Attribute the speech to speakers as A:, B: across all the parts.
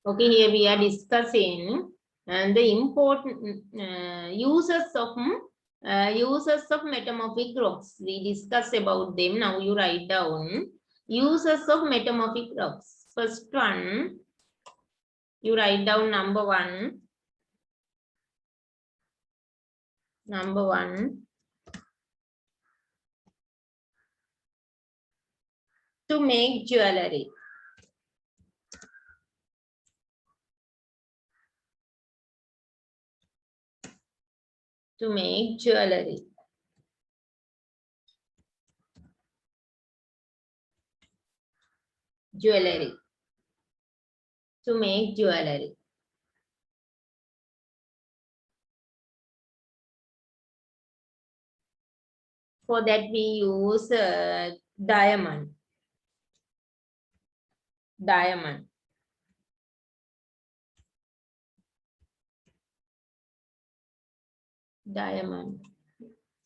A: Okay, here we are discussing the important uses of metamorphic rocks. We discussed about them. Now you write down uses of metamorphic rocks. First one, you write down number one. Number one, to make jewelry. To make jewelry. Jewelry. To make jewelry. For that we use diamond. Diamond. Diamond.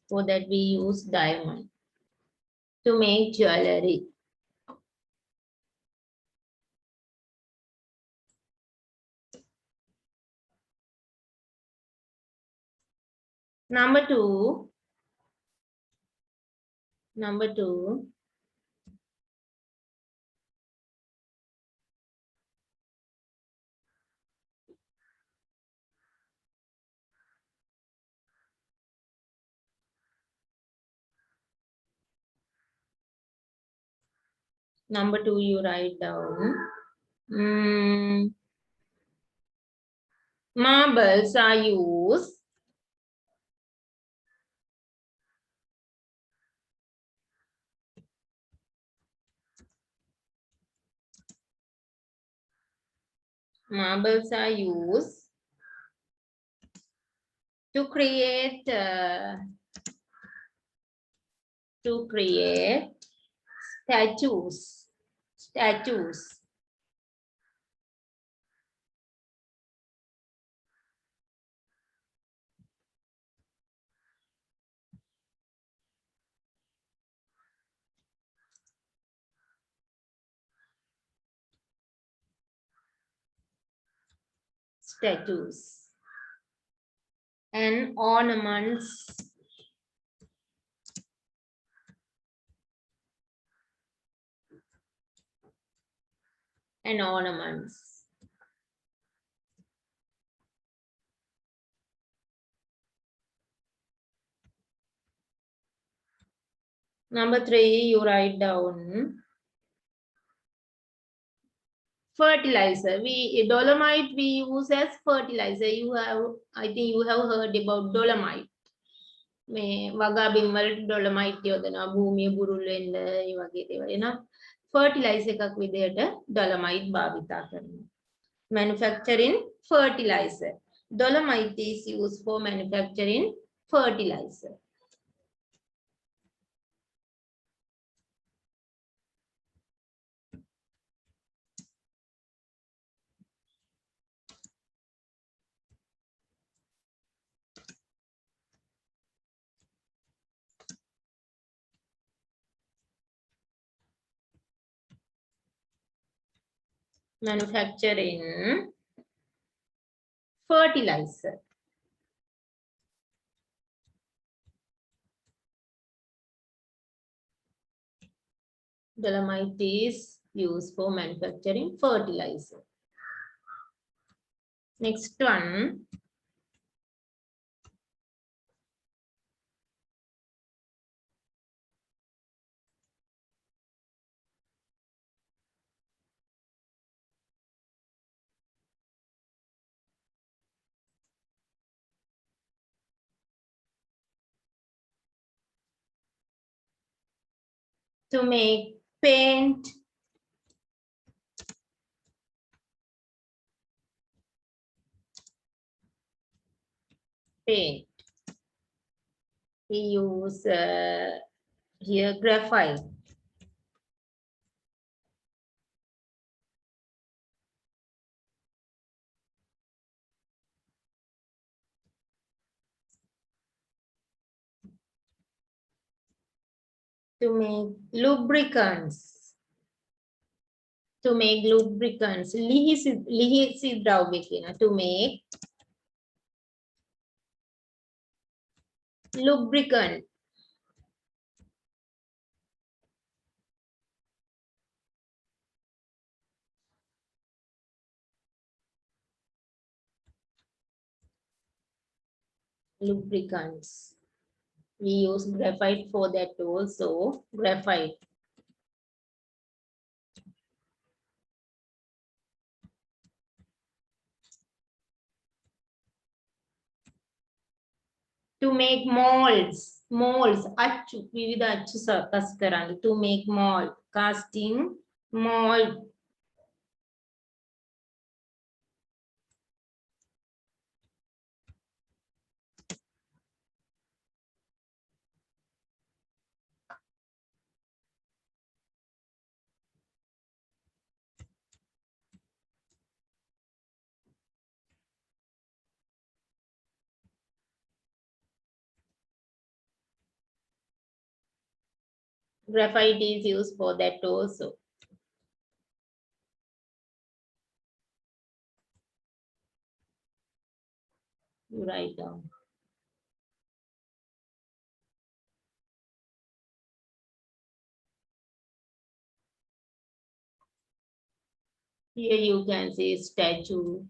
A: For that we use diamond. To make jewelry. Number two. Number two. Number two, you write down. Marbles are used. Marbles are used to create statues. Statues. Statues. And ornaments. And ornaments. Number three, you write down fertilizer. Dolomite we use as fertilizer. I think you have heard about dolomite. මේ වගා බිම් වලට ඩොලොමයිට් යොදනවා භූමිය බුරුල් වෙන්න ඒ වගේ දේවල් එනවා ෆර්ටිලයිසර් එකක් විදිහට ඩොලොමයිට් භාවිතා කරනවා manufacturing fertilizer dolomite is used for manufacturing fertilizer manufacturing fertilizer dolomite is used for manufacturing fertilizer next one to make paint we use here graphite to make lubricants To make lubricants. ලිහිසි ද්‍රව්‍ය කියන. To make lubricant. Lubricants. We use graphite for that also. Graphite. To make molds. අච්චු විවිධ අච්චු සකස් කරන්න. To make mold. Casting mold. Graphite is used for that also. You write down. Here you can see statue.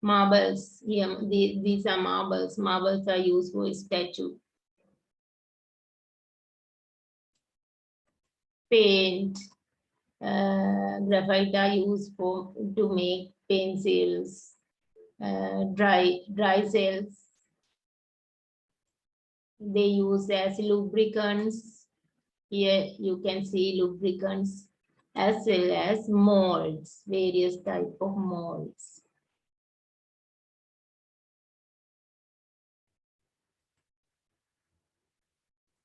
A: Marbles. Here, these are marbles. Marbles are used for statue. Paint. Graphite are used to make pencils. Dry cells. They use as lubricants. Here you can see lubricants as well as molds, various type of molds.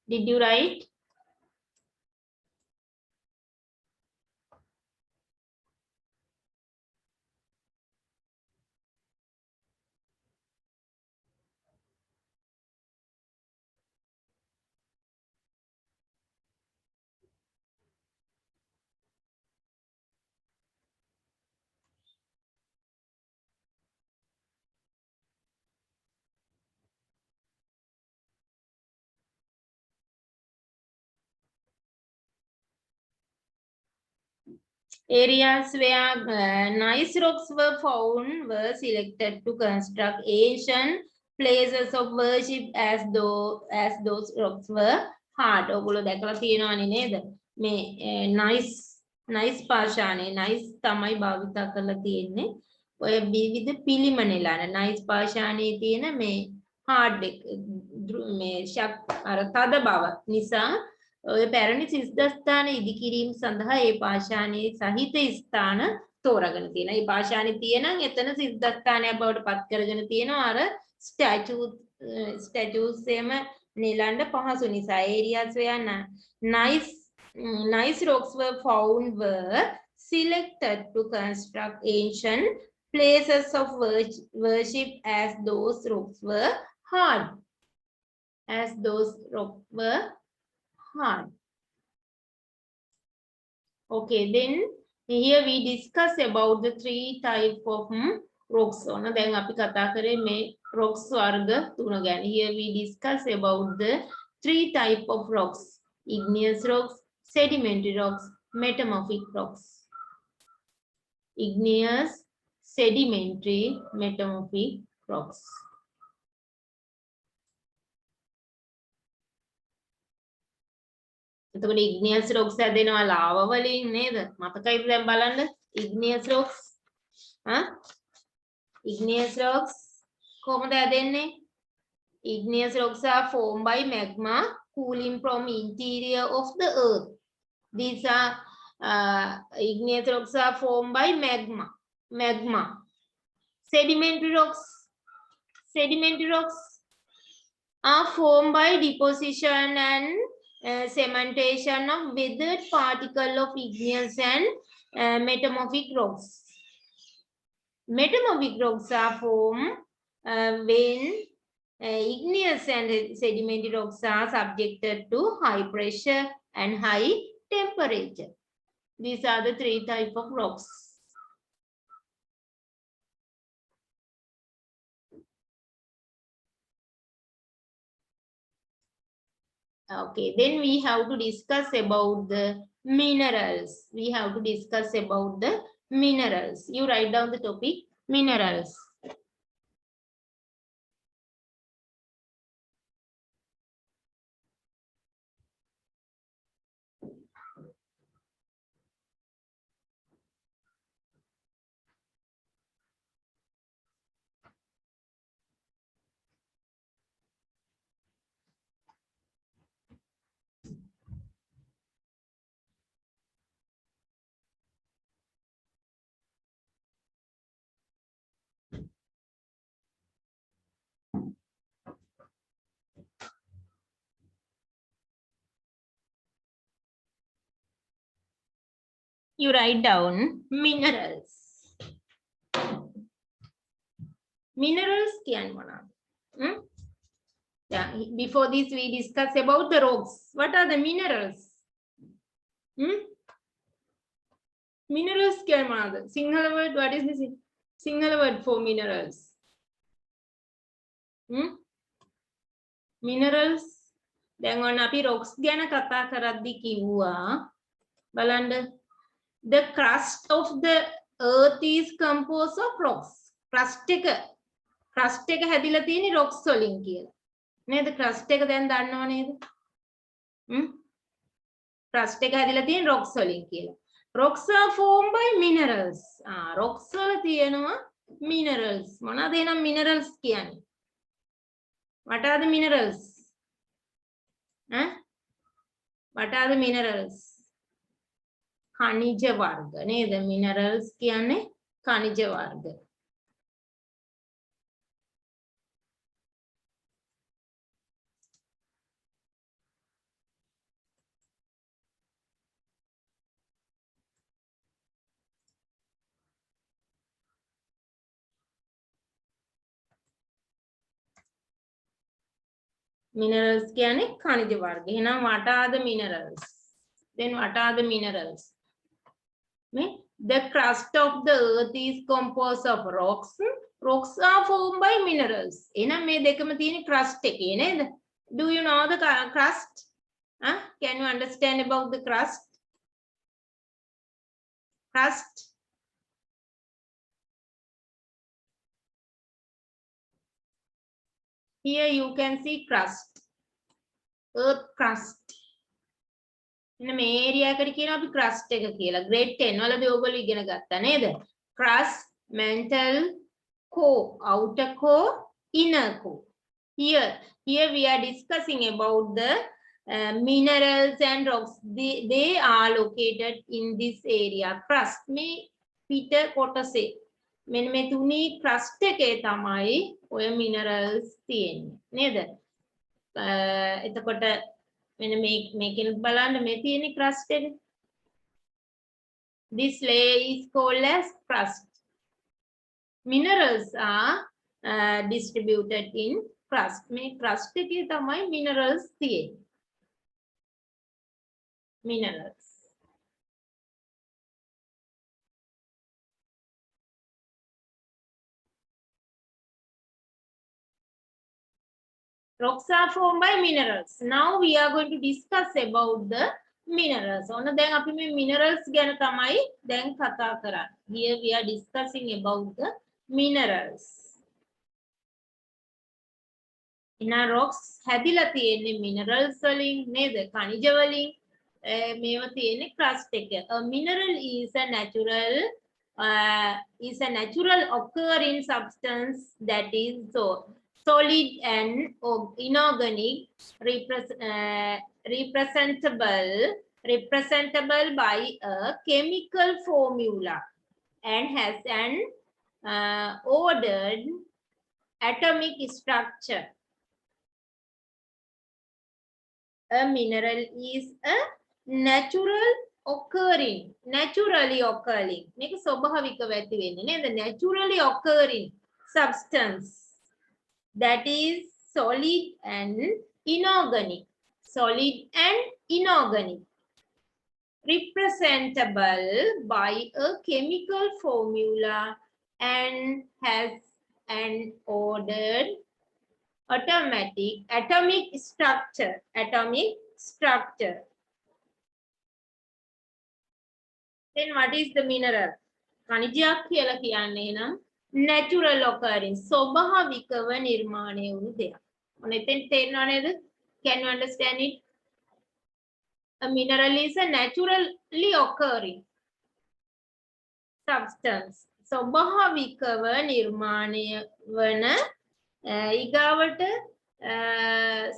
A: Did you write? Areas where nice rocks were found were selected to construct ancient places of worship as those rocks were hard. ඔගොල්ලෝ දැකලා තියෙනවනේ නේද? මේ nice පාෂාණේ nice තමයි භාවිත කරලා තියෙන්නේ. ඔය විවිධ පිළිම නෙලාන nice පාෂාණේ තියෙන මේ hard මේ අර තද බව නිසා ඔය පැරණි සිද්ධාස්ථාන ඉදිකිරීම සඳහා ඒ පාෂාණයේ සහිත ස්ථාන තෝරාගෙන තියෙනවා. ඒ පාෂාණේ තියෙනම් එතන සිද්ධාස්ථානයක් බවට පත් කරගෙන තියෙනවා අර statues එම නෙලන්න පහසු නිසා. Areas where nice rocks were found were selected to construct ancient places of worship as those rocks were hard. Hard. Okay, then here we discuss about the three type of rocks. දැන් අපි කතා කරේ මේ rocks වර්ග තුන ගැන. Here we discuss about the three type of rocks: igneous rocks, sedimentary rocks, metamorphic rocks. Igneous, sedimentary, metamorphic rocks. එතකොට igneous rocks හැදෙනවා lava වලින් නේද? මතකයිද දැන් බලන්න igneous rocks igneous rocks කොහොමද හැදෙන්නේ? Igneous rocks are formed by magma cooling from interior of the earth. These are igneous rocks are formed by magma. Sedimentary rocks are formed by deposition and cementation of weathered particle of igneous and metamorphic rocks. Metamorphic rocks are formed when igneous and sedimentary rocks are subjected to high pressure and high temperature. These are the 3 types of rocks. Okay, then we have to discuss about the minerals. We have to discuss about the minerals. You write down the topic, minerals. You write down minerals. Minerals kyan mana? Yeah, before this we discuss about the rocks. What are the minerals? Minerals kyan mana? Sinhala word, what is the Sinhala word for minerals? Minerals. Then on api rocks ගැන කතා කරද්දි කිව්වා බලන්න the crust of the earth is composed of rocks. crust එක හැදිලා තියෙන්නේ rocks වලින් කියලා. නේද? crust එක දැන් දන්නව නේද? crust එක හැදිලා තියෙන්නේ rocks වලින් කියලා. Rocks are formed by minerals. rocks වල තියෙනවා minerals. මොනවාද එහෙනම් minerals කියන්නේ? What are the minerals? What are the minerals? खनिज वर्ग නේද? minerals කියන්නේ खनिज वर्ग. Minerals කියන්නේ खनिज वर्ग. එහෙනම් what are the minerals? Then what are the minerals? The crust of the earth is composed of rocks. Rocks are formed by minerals. එහෙනම් මේ දෙකම තියෙන crust එකේ නේද? Do you know the crust? Can you understand about the crust? Crust. Here you can see crust. Earth crust. මෙන්න මේ area එකට කියනවා අපි crust එක කියලා. grade 10 වලදී ඔයගොල්ලෝ ඉගෙන ගත්තා නේද? crust, mantle, core, outer core, inner core. Here we are discussing about the minerals and rocks. They are located in this area. crust මේ පිට කොටසේ මෙන්න මේ තුනී crust එකේ තමයි ඔය minerals තියෙන්නේ නේද? එතකොට මෙන්න මේකෙන් බලන්න මේ තියෙන crust එක. This layer is called as crust. Minerals are distributed in crust. මේ crust එකේ තමයි minerals තියෙන්නේ. Minerals. Rocks are formed by minerals. Now we are going to discuss about the minerals. ඔන්න දැන් අපි මේ minerals ගැන තමයි දැන් කතා කරන්නේ. Here we are discussing about the minerals. ඉන්න rocks හැදිලා තියෙන්නේ minerals වලින් නේද? khනිජ වලින්. මේවා තියෙන්නේ crust එක. A mineral is a natural occurring substance that is solid and inorganic, representable by a chemical formula and has an ordered atomic structure. A mineral is a naturally occurring මේක ස්වභාවිකව ඇති වෙන්නේ නේද? naturally occurring substance that is solid and inorganic. representable by a chemical formula and has an ordered atomic structure. Then what is the mineral? Khanijayak කියලා කියන්නේ නම් natural occurring ස්වභාවිකව නිර්මාණය වුණු දෙයක්. මොන එතෙන් තේරෙනව නේද? Can you understand it? A mineral is a naturally occurring substance. ස්වභාවිකව නිර්මාණය වන ඊගාවට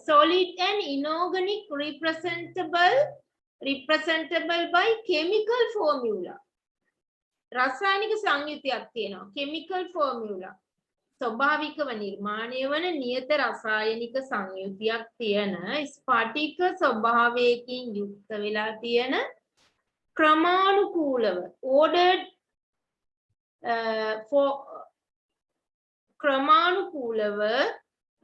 A: solid and inorganic representable by chemical formula. රසායනික සංයුතියක් තියෙනවා. chemical formula. ස්වභාවිකව නිර්මාණය වන නියත රසායනික සංයුතියක් තියෙන ස්ෆටික ස්වභාවයකින් යුක්ත වෙලා තියෙන ක්‍රමානුකූලව ordered ක්‍රමානුකූලව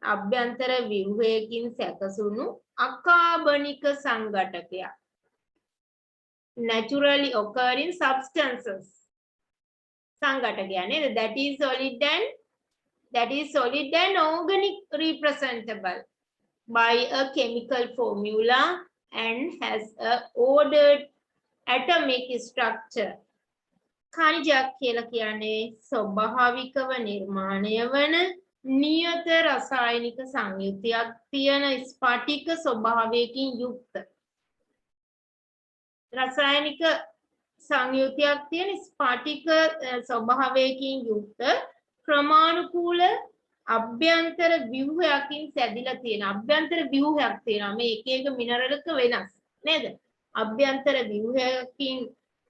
A: අභ්‍යන්තර ව්‍යුහයකින් සැකසුණු අකාබනික සංඝටකයක්. Naturally occurring substances. සංඝටකය නේද? that is solid and organic representable by a chemical formula and has a ordered atomic structure. khanijayak කියලා කියන්නේ ස්වභාවිකව නිර්මාණය වන නියත රසායනික සංයුතියක් තියෙන ස්ෆටික ස්වභාවයකින් යුක්ත රසායනික සංයුතියක් තියෙන ස්ෆටික ස්වභාවයකින් යුක්ත ක්‍රමානුකූල අභ්‍යන්තර ව්‍යුහයකින් සැදිලා තියෙන අභ්‍යන්තර ව්‍යුහයක් තියෙනවා මේ එක එක මිනරල් එක වෙනස් නේද අභ්‍යන්තර ව්‍යුහයකින්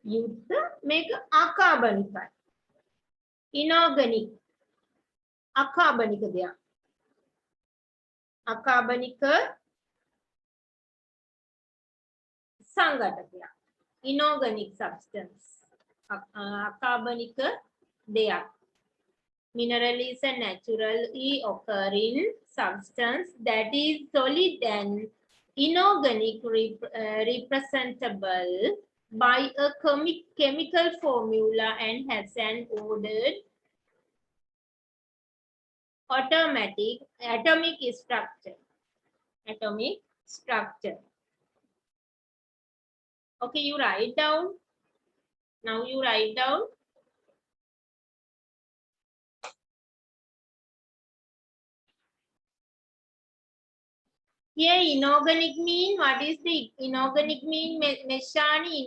A: යුක්ත මේක අකාබනිකයි ඉනෝගනික් අකාබනික දෙයක් අකාබනික සංඝටකයක් inorganic substance අකාබනික දෙයක් mineral is a naturally occurring substance that is solid and inorganic representable by a chemical formula and has an ordered atomic structure. Okay, you write down. Now you write down. Here inorganic mean, what is the inorganic mean? Meshani,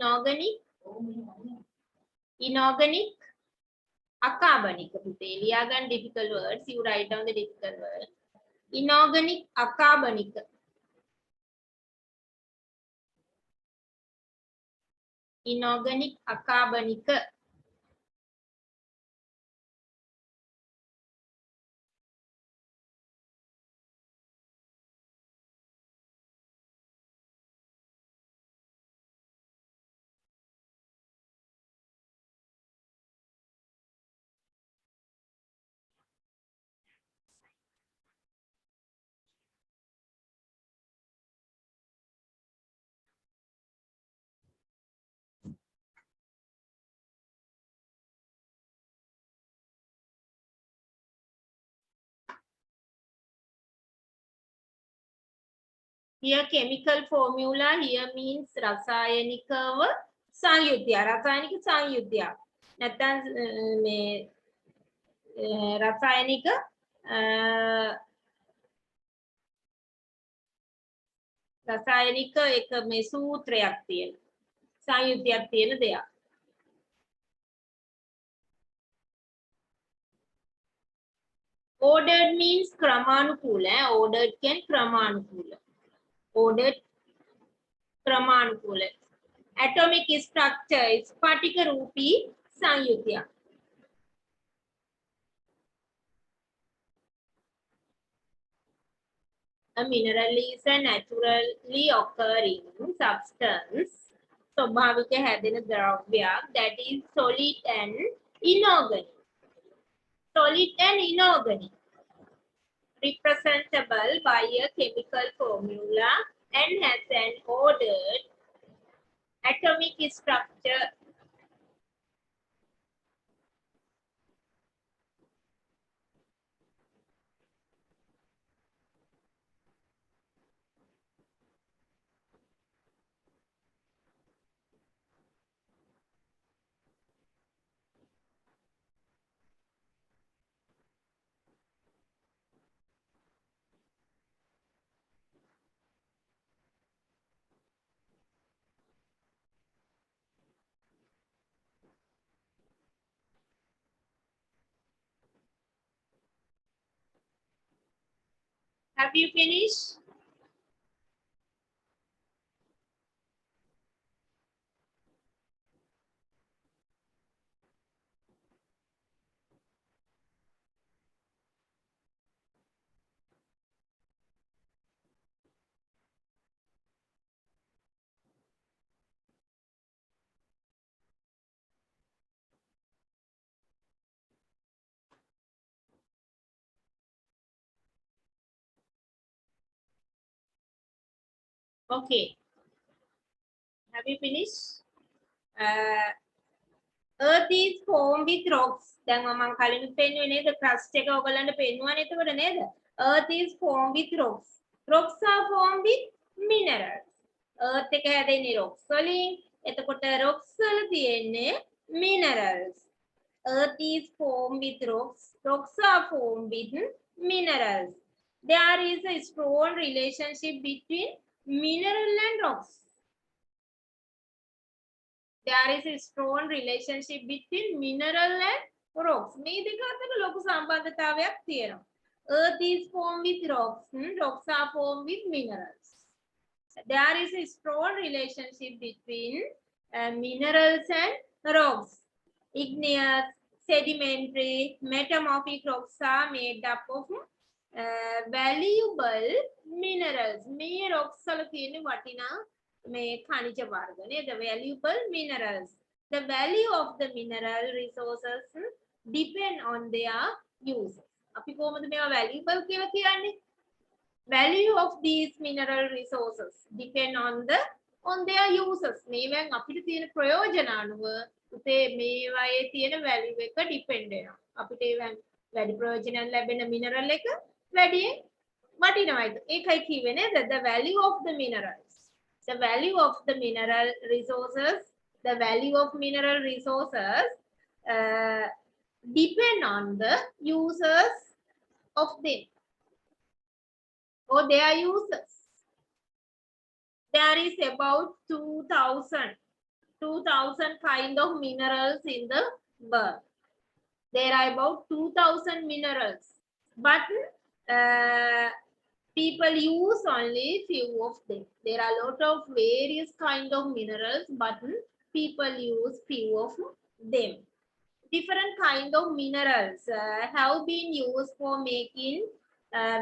A: inorganic, acarbonic. Again, difficult words. You write down the difficult word. Inorganic, acarbonic. Inorganic, acarbonic. Here chemical formula here means රසායනිකව සංයුතිය රසායනික සංයුතිය නැත්නම් මේ රසායනික රසායනික එක මේ සූත්‍රයක් තියෙන සංයුතියක් තියෙන දෙයක් ordered means ක්‍රමානුකූල ordered can ක්‍රමානුකූල ordered क्रमानुकूल atomic structure स्फटिक रूपी संयुतिया a mineral is a naturally occurring substance स्वाभाविक හැදෙන ද්‍රව්‍යයක් that is solid and inorganic representable by a chemical formula and has an ordered Atomic structure. Have you finished? Okay. Have you finished? Earth is formed with rocks. දැන් මම කලින් පෙන්නුවේ නේද? crust එක ඔයගලන්ට පෙන්නුවානේ එතකොට නේද? Earth is formed with rocks. Rocks are formed with minerals. Earth එක හැදෙන්නේ rocks වලින්. එතකොට rocks වල තියෙන්නේ minerals. Earth is formed with rocks. Rocks are formed with minerals. There is a strong relationship between mineral and rocks. There is a strong relationship between mineral and rocks. මේ දෙක අතර ලොකු සම්බන්ධතාවයක් තියෙනවා. Earth is formed with rocks. Rocks are formed with minerals. There is a strong relationship between minerals and rocks. Igneous, sedimentary, metamorphic rocks are made up of valuable minerals. මේ rocks වල තියෙන වටිනා khaniج වර්ග නේද? The valuable minerals. The value of the mineral resources depend on their use. අපි කොහොමද මේවා valuable කියලා කියන්නේ? Value of these mineral resources depend on their uses. මේවෙන් අපිට තියෙන ප්‍රයෝජන අනුව උතේ මේවායේ තියෙන value එක depend වෙනවා. අපිට ඒවෙන් වැඩි ප්‍රයෝජනයක් ලැබෙන mineral එක වැඩි වටිනවා. ඒකයි කිව්වේ නේද? The value of the minerals. The value of the mineral resources, the value of mineral resources depend on the users of them or their users. There is about 2,000 kind of minerals in the world. There are about 2,000 minerals, but people use only few of them. There are a lot of various kind of minerals, but people use few of them. Different kind of minerals have been used for making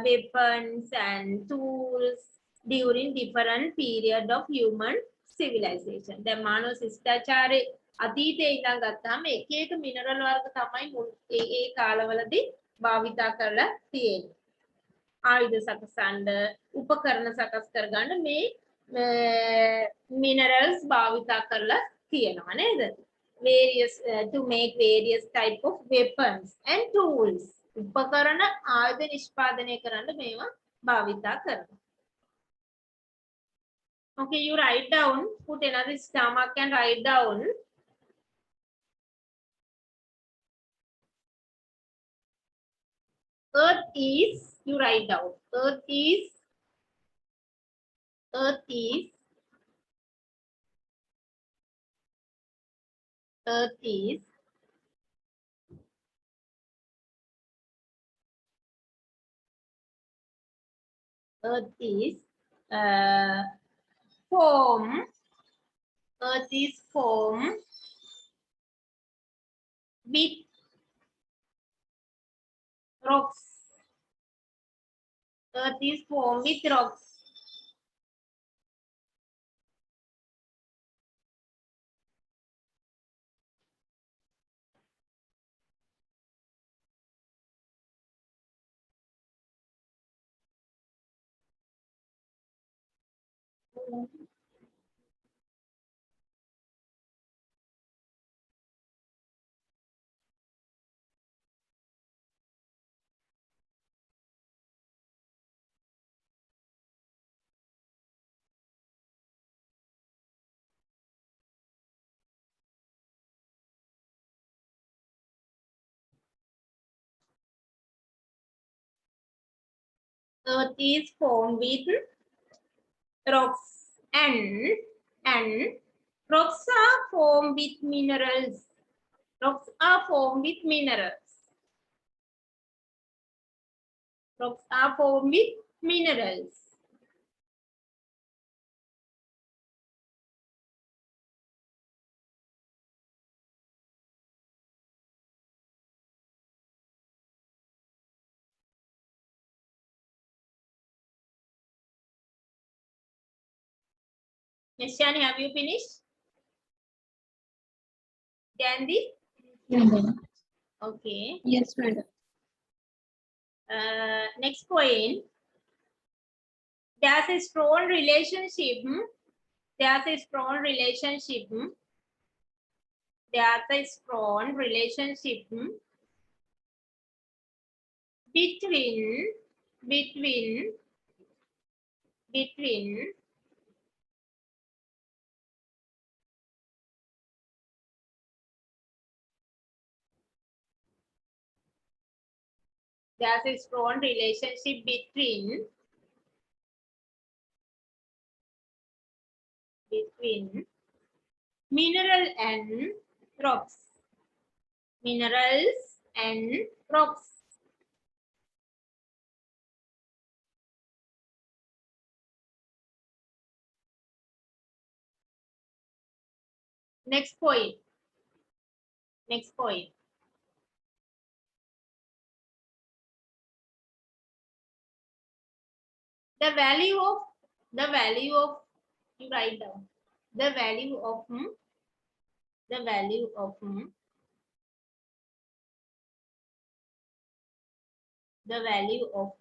A: weapons and tools during different period of human civilization. The මානව ශිෂ්ටාචාරයේ අතීතයේ ඉඳන් ගත්තාම එක එක mineral වර්ග තමයි ඒ කාලවලදී භාවිතා කරලා තියෙන්නේ. ආයුධ සකසන්න, උපකරණ සකස් කරගන්න මේ minerals භාවිතා කරලා තියෙනවා නේද? Various to make various type of weapons and tools. උපකරණ ආයුධ නිෂ්පාදනය කරන්න මේවා භාවිතා කරනවා. Okay, you write down, put another star mark and write down. Earth is, you write down, Earth is Earth is formed with rocks. Earth is formed with rocks. Earth is formed with rocks and rocks are formed with minerals. Rocks are formed with minerals. Rocks are formed with minerals. Yes, Shani, have you finished? Gandhi?
B: Madam.
A: Okay.
B: Yes, madam.
A: Next point. There's a strong relationship. There's a strong relationship. There's a strong relationship between between between there's a strong relationship between mineral and rocks. Minerals and rocks. Next point. Next point. The value of you write down the value of the value of the value of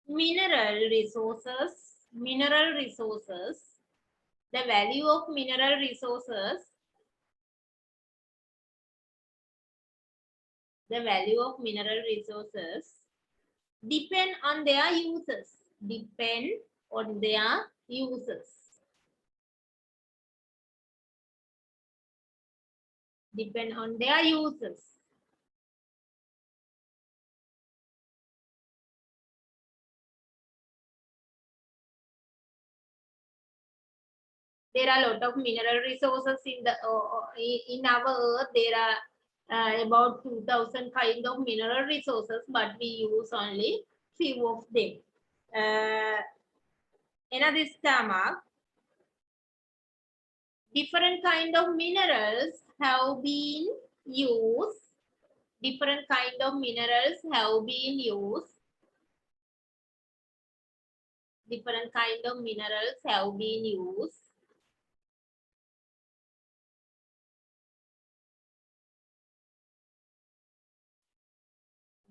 A: mineral resources. The value of mineral resources. The value of mineral resources depend on their uses. Depend on their uses. Depend on their uses. There are a lot of mineral resources in the in our earth. There are about 2,000 kind of mineral resources, but we use only few of them. Another stomach. Different kind of minerals have been used. Different kind of minerals have been used. Different kind of minerals have been used.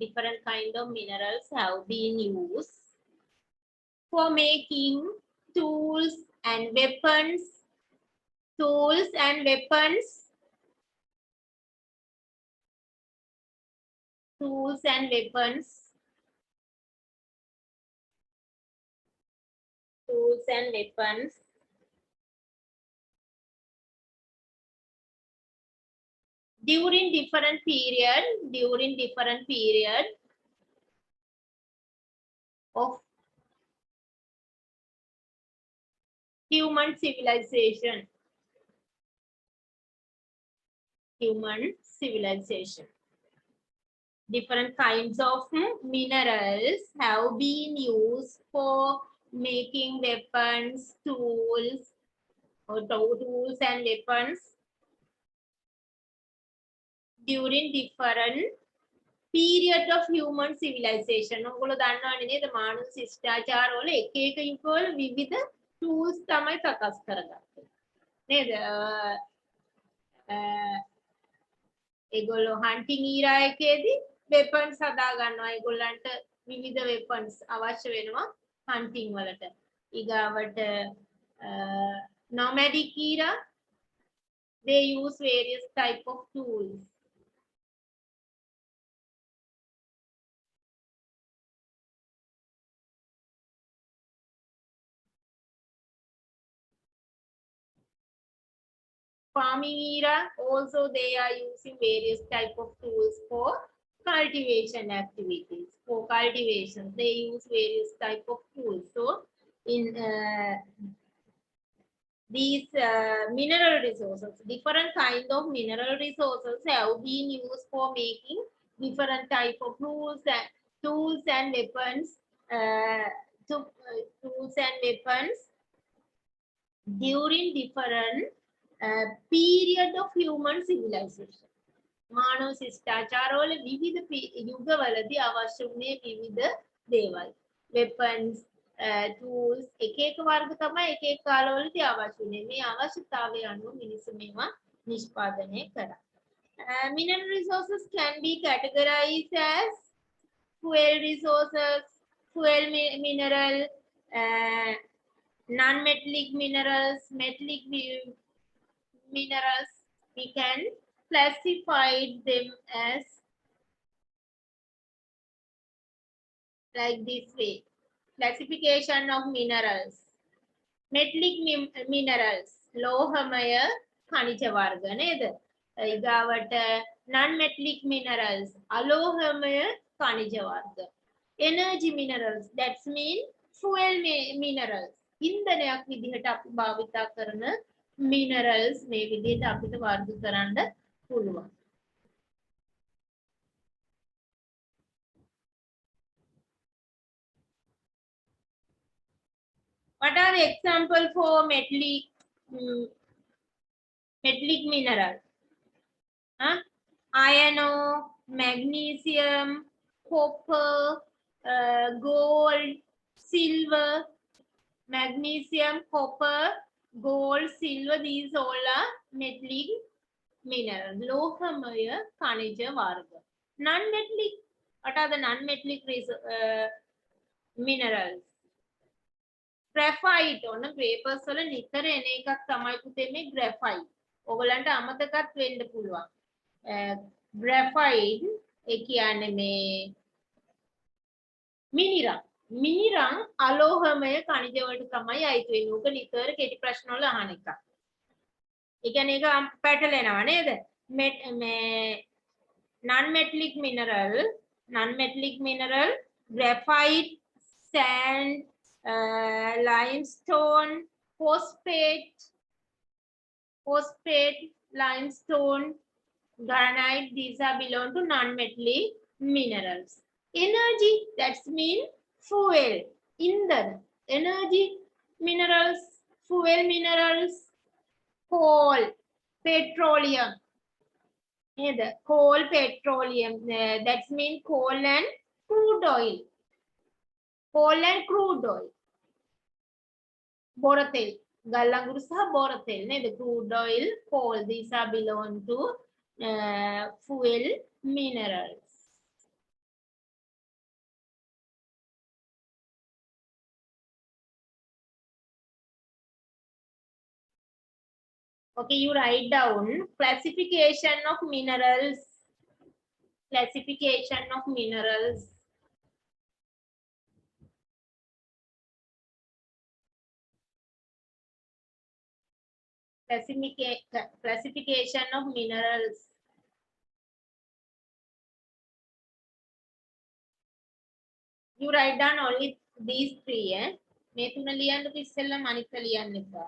A: Different kind of minerals have been used for making tools and weapons. Tools and weapons. Tools and weapons. Tools and weapons. During different period of human civilization. Human civilization. Different kinds of minerals have been used for making weapons, tools, or tools and weapons during different period of human civilization. ඔගොල්ලෝ දන්නවනේ නේද මානව ශිෂ්ටාචාර වල එක එක යුගවල විවිධ tools තමයි සකස් කරගත්තේ. නේද? ඒගොල්ලෝ hunting era එකේදී weapons හදා ගන්නවා. ඒගොල්ලන්ට විවිධ weapons අවශ්‍ය වෙනවා hunting වලට. ඊගාවට nomadic era they use various type of tools. Farming era also they are using various type of tools for cultivation activities. For cultivation, they use various type of tools. So in these mineral resources, different kind of mineral resources have been used for making different type of tools and weapons, tools and weapons during different period of human civilization. මානව ශිෂ්ටාචාරවල විවිධ යුගවලදී අවශ්‍ය වුණේ විවිධ දේවල්. weapons, tools, එක එක වර්ග තමයි එක එක කාලවලදී අවශ්‍ය වුණේ. මේ අවශ්‍යතාවය අනුව මිනිස්සු මේවා නිෂ්පාදනය කරා. Mineral resources can be categorized as fuel resources, fuel mineral, non-metallic minerals, metallic minerals. We can classify them as like this way. Classification of minerals. Metallic minerals, ලෝහමය khනිජ වර්ග නේද? ඊගාවට non-metallic minerals, අලෝහමය khනිජ වර්ග. Energy minerals, that means fuel minerals. ඉන්ධනයක් විදිහට අපි භාවිතා කරන minerals මේ විදිහට අපිට වර්ග කරන්න පුළුවන්. What are the example for metallic mineral? Iron ore, magnesium, copper, gold, silver. Magnesium, copper, gold, silver, these all are metallic minerals. ලෝහමය khනිජ වර්ග. Non-metallic, what are the non-metallic minerals? Graphite ඔන්න papers වල නිතර එන එකක් තමයි පුතේ මේ graphite. ඔයගලන්ට අමතකත් වෙන්න පුළුවන්. Graphite ඒ කියන්නේ මේ මිනිරම් අලෝහමය khනිජ වලට තමයි අයිති වෙන්නේ. උක නිතර කෙටි ප්‍රශ්න වල අහන එකක්. ඒ කියන්නේ ඒක පැටලෙනවා නේද? මේ non-metallic mineral, graphite, sand, limestone, phosphate, limestone, granite, these are belong to non-metallic minerals. Energy, that means fuel, indhan. Energy minerals, fuel minerals, coal, petroleum. Coal, petroleum, that means coal and crude oil. Coal and crude oil. Boratel, ගල්අඟුරු සහ බොරතෙල් නේද? Crude oil, coal, these are belong to fuel minerals. Okay, you write down classification of minerals. Classification of minerals. Classification of minerals. You write down only these three. මේ තුන ලියන්නකො ඉස්සෙල්ලා අනිත් ලියන්න එපා.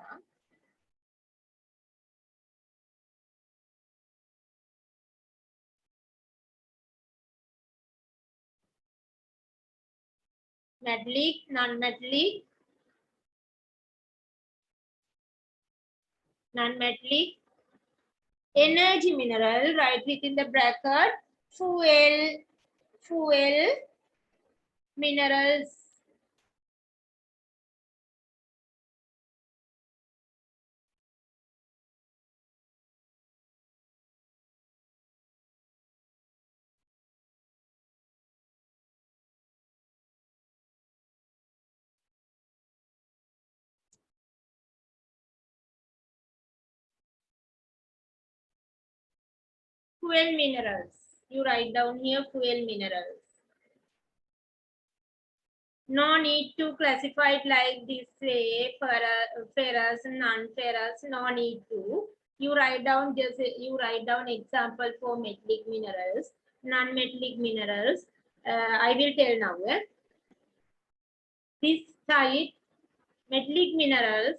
A: Metallic, non-metallic, energy mineral, write within the bracket, fuel minerals. Fuel minerals. You write down here fuel minerals. No need to classify it like this way, ferrous, non-ferrous, no need to. You write down example for metallic minerals. non-metallic minerals. I will tell now. This side, metallic minerals,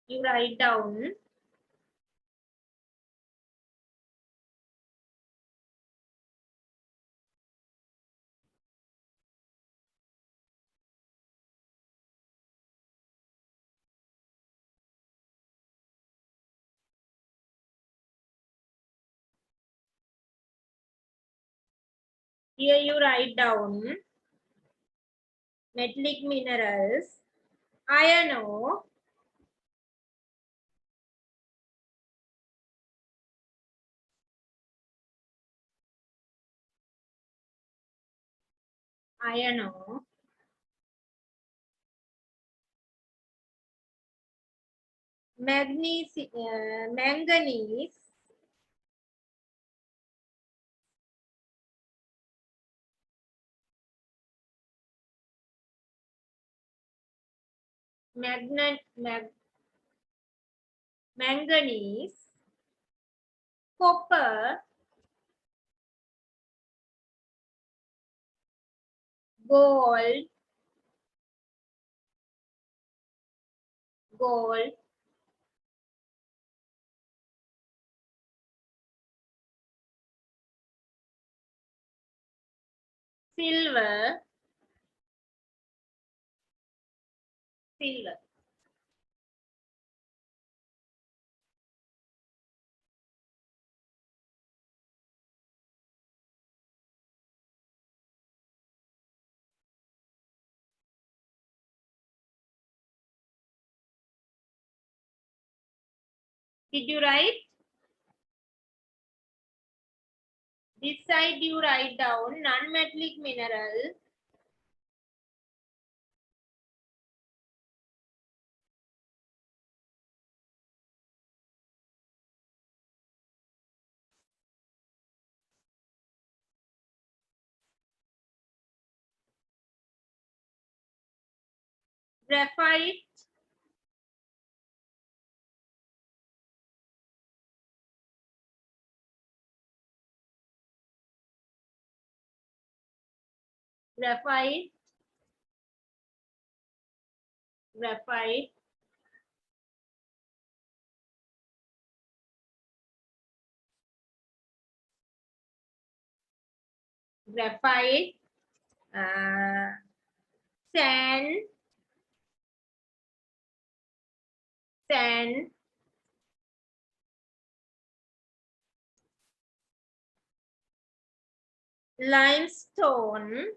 A: you write down. Here you write down metallic minerals, iron ore, iron ore, manganese, manganese, copper, gold, silver. Did you write? This side you write down non-metallic mineral, graphite, graphite, graphite, graphite, sand, limestone,